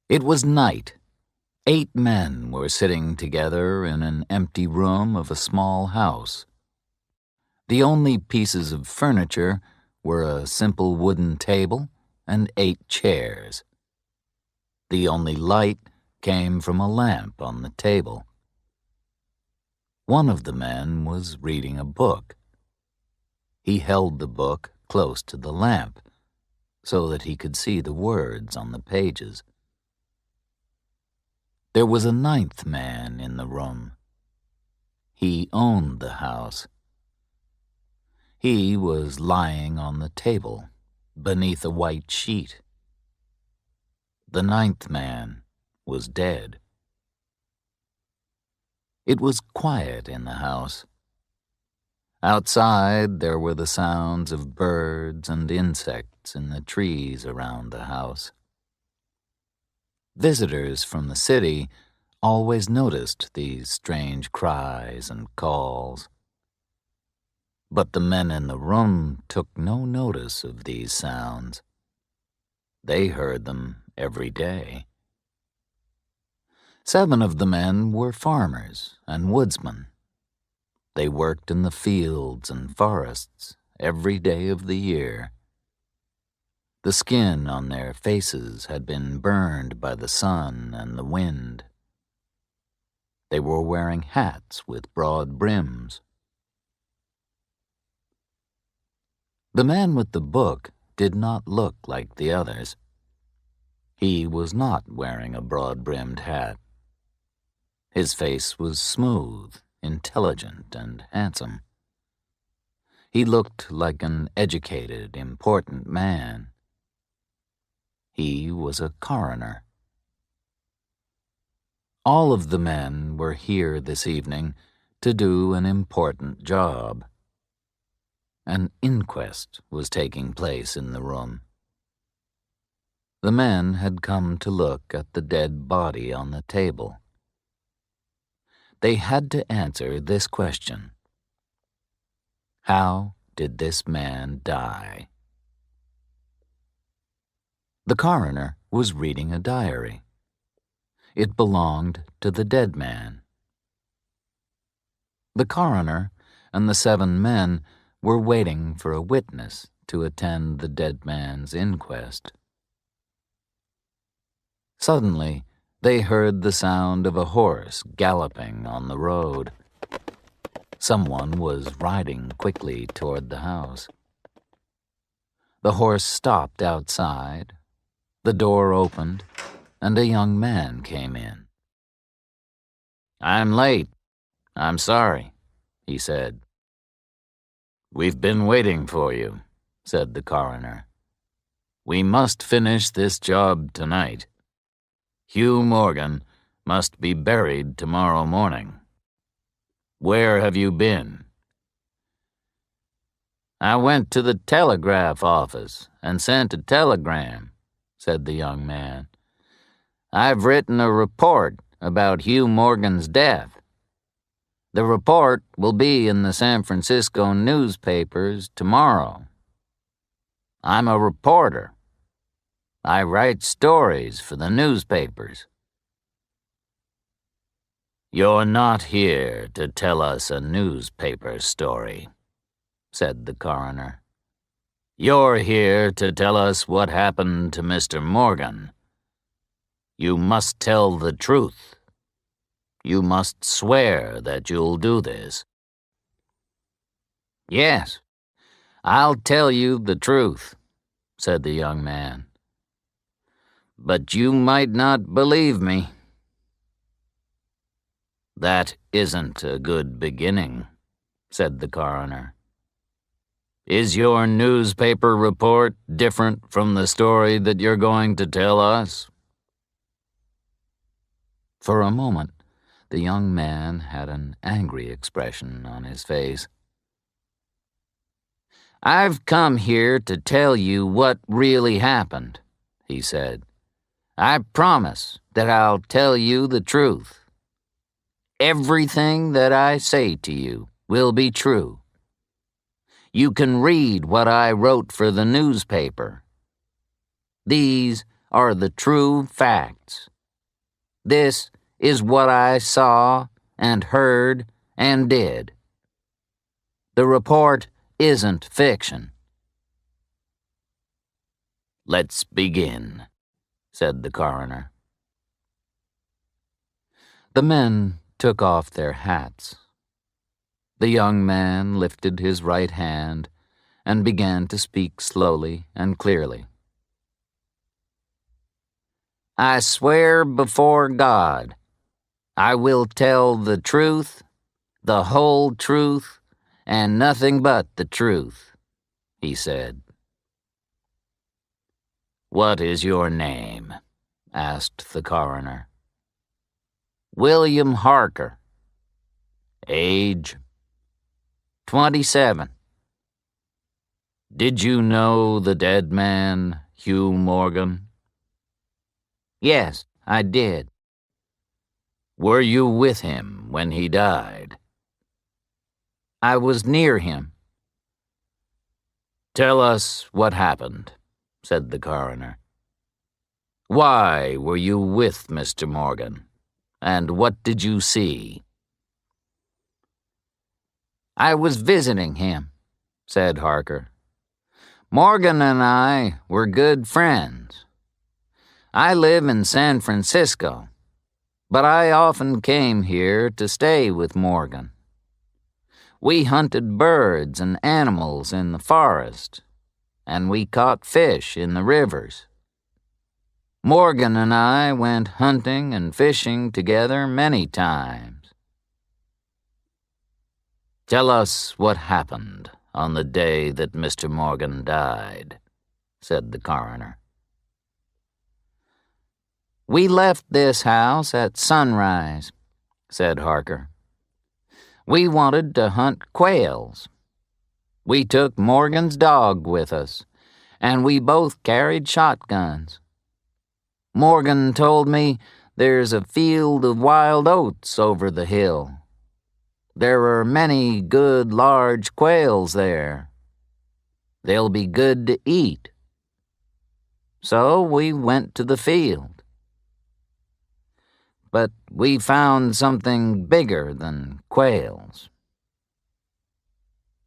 It was night. 8 men were sitting together in an empty room of a small house. The only pieces of furniture were a simple wooden table and 8 chairs. The only light came from a lamp on the table. One of the men was reading a book. He held the book close to the lamp so that he could see the words on the pages. There was a 9th man in the room. He owned the house. He was lying on the table beneath a white sheet. The 9th man was dead. It was quiet in the house. Outside there were the sounds of birds and insects in the trees around the house. Visitors from the city always noticed these strange cries and calls. But the men in the room took no notice of these sounds. They heard them every day. 7 of the men were farmers and woodsmen. They worked in the fields and forests every day of the year. The skin on their faces had been burned by the sun and the wind. They were wearing hats with broad brims. The man with the book did not look like the others. He was not wearing a broad-brimmed hat. His face was smooth, intelligent, and handsome. He looked like an educated, important man. He was a coroner. All of the men were here this evening to do an important job. An inquest was taking place in the room. The men had come to look at the dead body on the table. They had to answer this question: how did this man die? The coroner was reading a diary. It belonged to the dead man. The coroner and the 7 men were waiting for a witness to attend the dead man's inquest. Suddenly, they heard the sound of a horse galloping on the road. Someone was riding quickly toward the house. The horse stopped outside, the door opened, and a young man came in. "I'm late. I'm sorry," he said. "We've been waiting for you," said the coroner. "We must finish this job tonight. Hugh Morgan must be buried tomorrow morning. Where have you been?" "I went to the telegraph office and sent a telegram," said the young man. "I've written a report about Hugh Morgan's death. The report will be in the San Francisco newspapers tomorrow. I'm a reporter. I write stories for the newspapers." "You're not here to tell us a newspaper story," said the coroner. "You're here to tell us what happened to Mr. Morgan. You must tell the truth. You must swear that you'll do this." "Yes, I'll tell you the truth," said the young man. "But you might not believe me." "That isn't a good beginning," said the coroner. "Is your newspaper report different from the story that you're going to tell us?" For a moment, the young man had an angry expression on his face. "I've come here to tell you what really happened," he said. "I promise that I'll tell you the truth. Everything that I say to you will be true. You can read what I wrote for the newspaper. These are the true facts. This is what I saw and heard and did. The report isn't fiction." "Let's begin," said the coroner. The men took off their hats. The young man lifted his right hand and began to speak slowly and clearly. "I swear before God, I will tell the truth, the whole truth, and nothing but the truth," he said. "What is your name?" asked the coroner. "William Harker." "Age?" 27. "Did you know the dead man, Hugh Morgan?" "Yes, I did." "Were you with him when he died?" "I was near him." "Tell us what happened," said the coroner. "Why were you with Mr. Morgan, and what did you see?" "I was visiting him," said Harker. "Morgan and I were good friends. I live in San Francisco, but I often came here to stay with Morgan. We hunted birds and animals in the forest, and we caught fish in the rivers. Morgan and I went hunting and fishing together many times." "Tell us what happened on the day that Mr. Morgan died," said the coroner. "We left this house at sunrise," said Harker. "We wanted to hunt quails. We took Morgan's dog with us, and we both carried shotguns. Morgan told me there's a field of wild oats over the hill. There are many good large quails there. They'll be good to eat. So we went to the field. But we found something bigger than quails."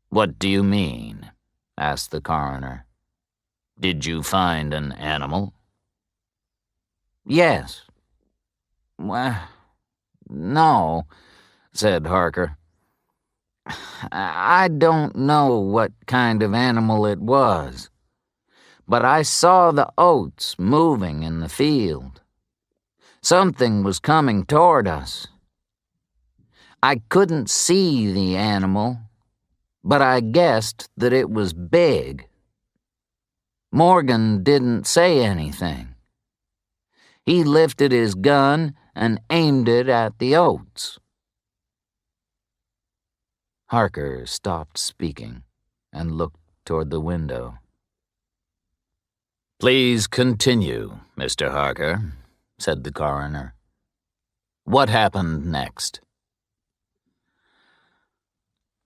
"What do you mean?" asked the coroner. "Did you find an animal?" "Yes." "Well, no," said Harker. "I don't know what kind of animal it was, but I saw the oats moving in the field. Something was coming toward us. I couldn't see the animal, but I guessed that it was big. Morgan didn't say anything. He lifted his gun and aimed it at the oats." Harker stopped speaking and looked toward the window. "Please continue, Mr. Harker," said the coroner. "What happened next?"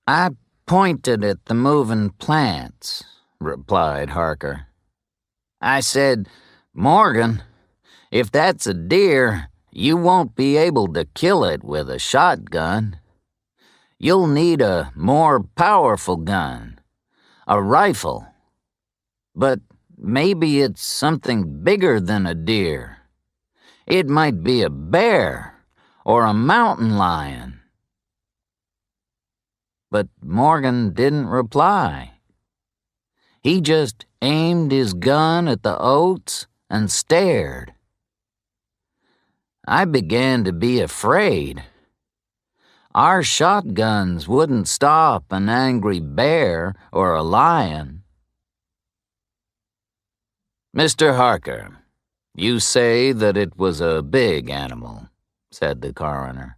"I pointed at the moving plants," replied Harker. "I said, 'Morgan, if that's a deer, you won't be able to kill it with a shotgun. You'll need a more powerful gun, a rifle. But maybe it's something bigger than a deer. It might be a bear or a mountain lion.' But Morgan didn't reply. He just aimed his gun at the oats and stared. I began to be afraid. Our shotguns wouldn't stop an angry bear or a lion." "Mr. Harker, you say that it was a big animal," said the coroner.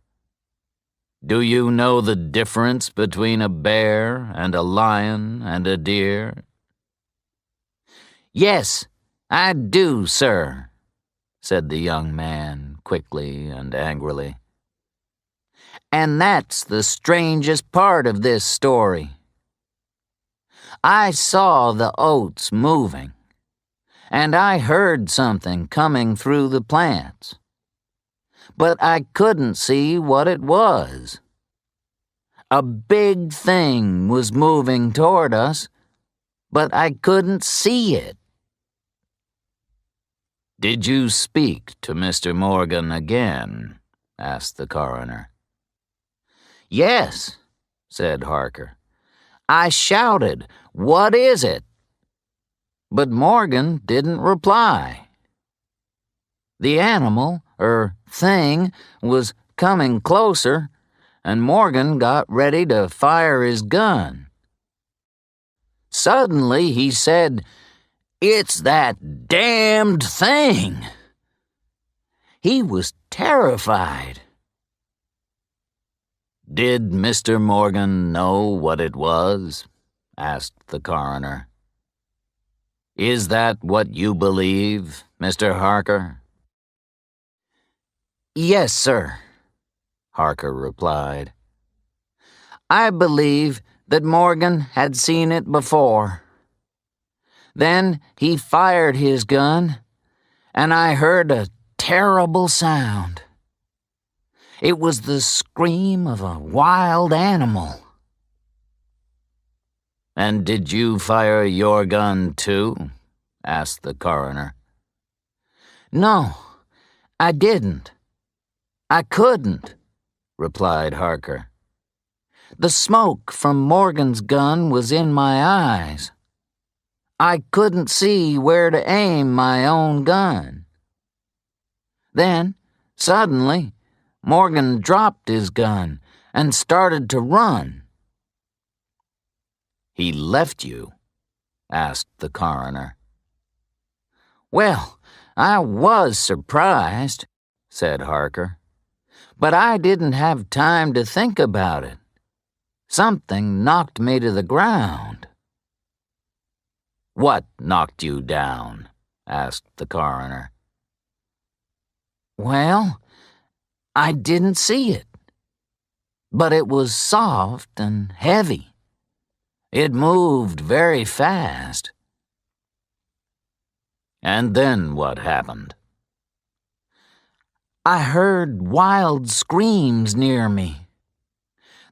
"Do you know the difference between a bear and a lion and a deer?" "Yes, I do, sir," said the young man quickly and angrily. "And that's the strangest part of this story. I saw the oats moving, and I heard something coming through the plants. But I couldn't see what it was. A big thing was moving toward us, but I couldn't see it." "Did you speak to Mr. Morgan again?" asked the coroner. "Yes," said Harker. "I shouted, 'What is it?' But Morgan didn't reply. The animal, thing, was coming closer, and Morgan got ready to fire his gun. Suddenly he said, 'It's that damned thing!' He was terrified." "Did Mr. Morgan know what it was?" asked the coroner. "Is that what you believe, Mr. Harker?" "Yes, sir," Harker replied. "I believe that Morgan had seen it before. Then he fired his gun, and I heard a terrible sound. It was the scream of a wild animal." "And did you fire your gun too?" asked the coroner. "No, I didn't. I couldn't," replied Harker. "The smoke from Morgan's gun was in my eyes. I couldn't see where to aim my own gun. Then, suddenly, Morgan dropped his gun and started to run." "He left you?" asked the coroner. "Well, I was surprised," said Harker, "but I didn't have time to think about it. Something knocked me to the ground." "What knocked you down?" asked the coroner. "Well, I didn't see it, but it was soft and heavy. It moved very fast." "And then what happened?" "I heard wild screams near me.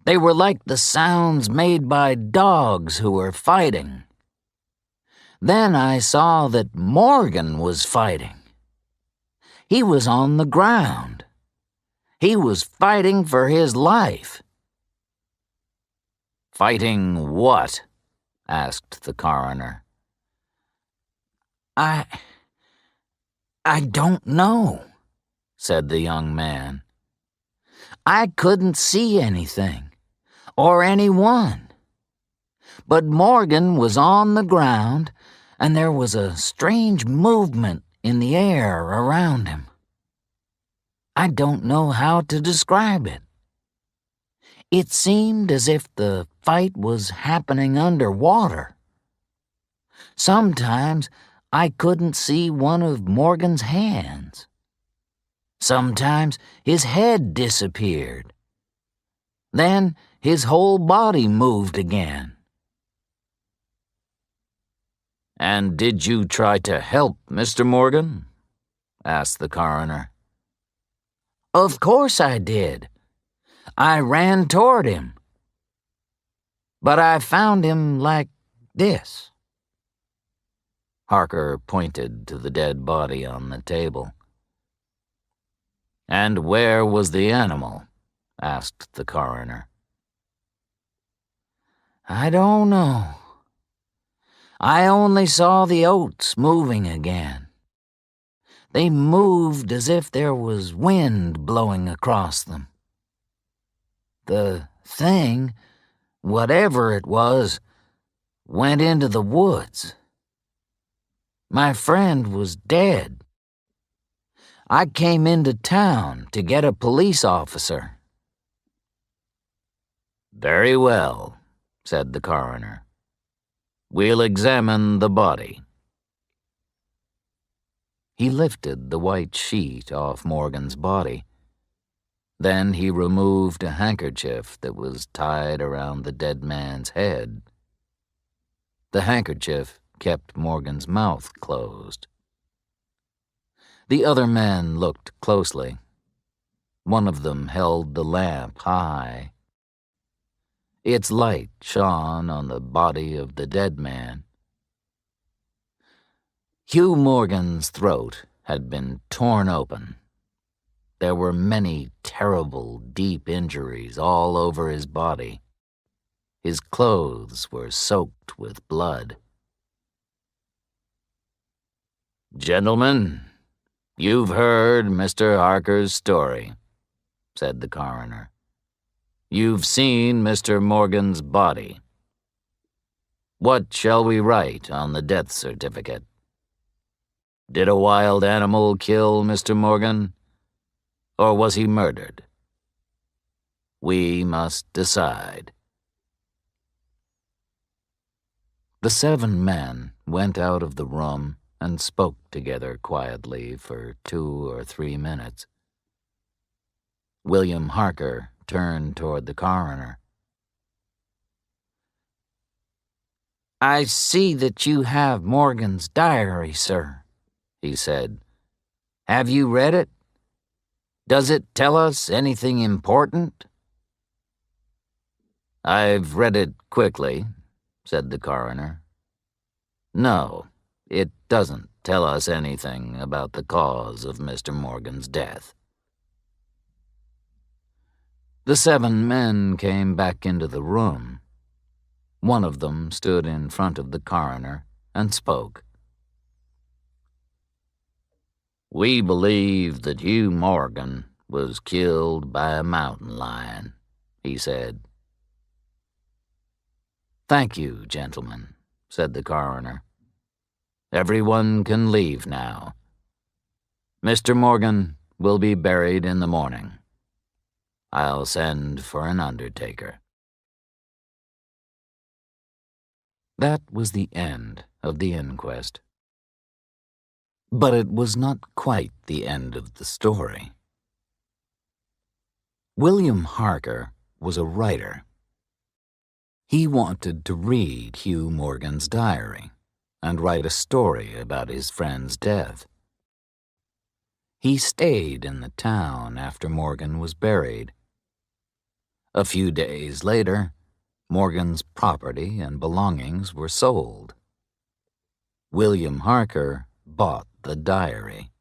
They were like the sounds made by dogs who were fighting. Then I saw that Morgan was fighting. He was on the ground. He was fighting for his life." "Fighting what?" asked the coroner. I don't know," said the young man. "I couldn't see anything, or anyone. But Morgan was on the ground, and there was a strange movement in the air around him. I don't know how to describe it. It seemed as if the fight was happening underwater. Sometimes I couldn't see one of Morgan's hands. Sometimes his head disappeared. Then his whole body moved again." "And did you try to help Mr. Morgan?" asked the coroner. "Of course I did. I ran toward him. But I found him like this." Harker pointed to the dead body on the table. "And where was the animal?" asked the coroner. "I don't know. I only saw the oats moving again. They moved as if there was wind blowing across them. The thing, whatever it was, went into the woods. My friend was dead. I came into town to get a police officer." "Very well," said the coroner. "We'll examine the body." He lifted the white sheet off Morgan's body. Then he removed a handkerchief that was tied around the dead man's head. The handkerchief kept Morgan's mouth closed. The other men looked closely. One of them held the lamp high. Its light shone on the body of the dead man. Hugh Morgan's throat had been torn open. There were many terrible, deep injuries all over his body. His clothes were soaked with blood. "Gentlemen, you've heard Mr. Harker's story," said the coroner. "You've seen Mr. Morgan's body. What shall we write on the death certificate? Did a wild animal kill Mr. Morgan, or was he murdered? We must decide." The 7 men went out of the room and spoke together quietly for 2 or 3 minutes. William Harker turned toward the coroner. "I see that you have Morgan's diary, sir," he said. "Have you read it? Does it tell us anything important?" "I've read it quickly," said the coroner. "No, it doesn't tell us anything about the cause of Mr. Morgan's death." The 7 men came back into the room. One of them stood in front of the coroner and spoke. "We believe that Hugh Morgan was killed by a mountain lion," he said. "Thank you, gentlemen," said the coroner. "Everyone can leave now. Mr. Morgan will be buried in the morning. I'll send for an undertaker." That was the end of the inquest. But it was not quite the end of the story. William Harker was a writer. He wanted to read Hugh Morgan's diary and write a story about his friend's death. He stayed in the town after Morgan was buried. A few days later, Morgan's property and belongings were sold. William Harker bought the diary.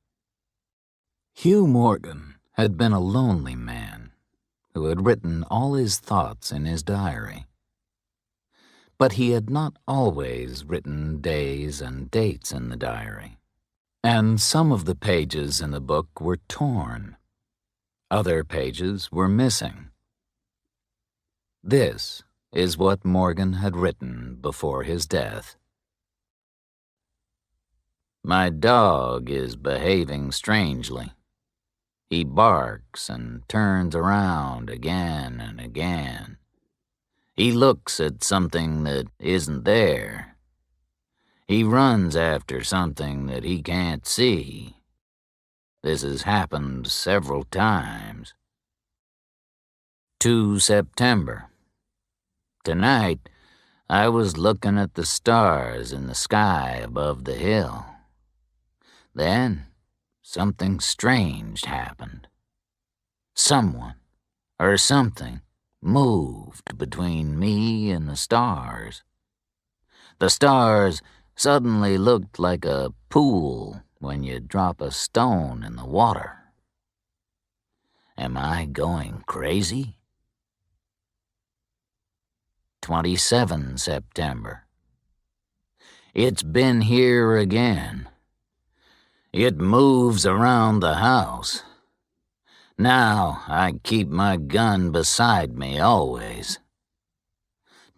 Hugh Morgan had been a lonely man who had written all his thoughts in his diary. But he had not always written days and dates in the diary, and some of the pages in the book were torn. Other pages were missing. This is what Morgan had written before his death. "My dog is behaving strangely. He barks and turns around again and again. He looks at something that isn't there. He runs after something that he can't see. This has happened several times. 2 September. Tonight, I was looking at the stars in the sky above the hill. Then, something strange happened. Someone or something moved between me and the stars. The stars suddenly looked like a pool when you drop a stone in the water. Am I going crazy? 27 September. It's been here again. It moves around the house. Now I keep my gun beside me always.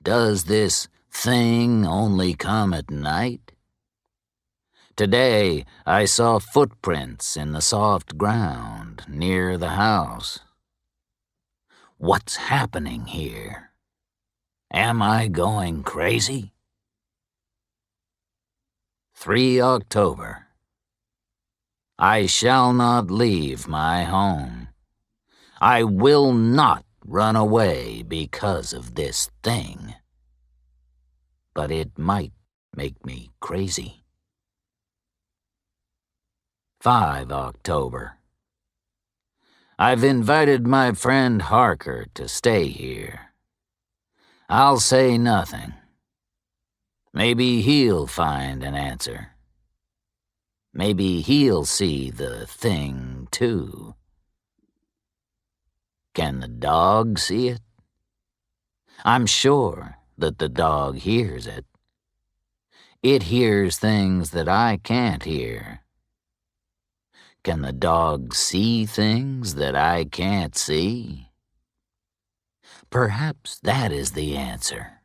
Does this thing only come at night? Today I saw footprints in the soft ground near the house. What's happening here? Am I going crazy? 3 October. I shall not leave my home. I will not run away because of this thing. But it might make me crazy. 5 October. I've invited my friend Harker to stay here. I'll say nothing. Maybe he'll find an answer. Maybe he'll see the thing, too. Can the dog see it? I'm sure that the dog hears it. It hears things that I can't hear. Can the dog see things that I can't see? Perhaps that is the answer.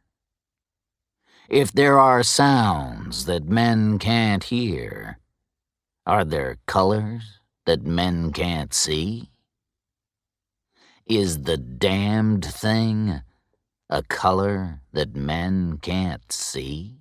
If there are sounds that men can't hear, are there colors that men can't see? Is the damned thing a color that men can't see?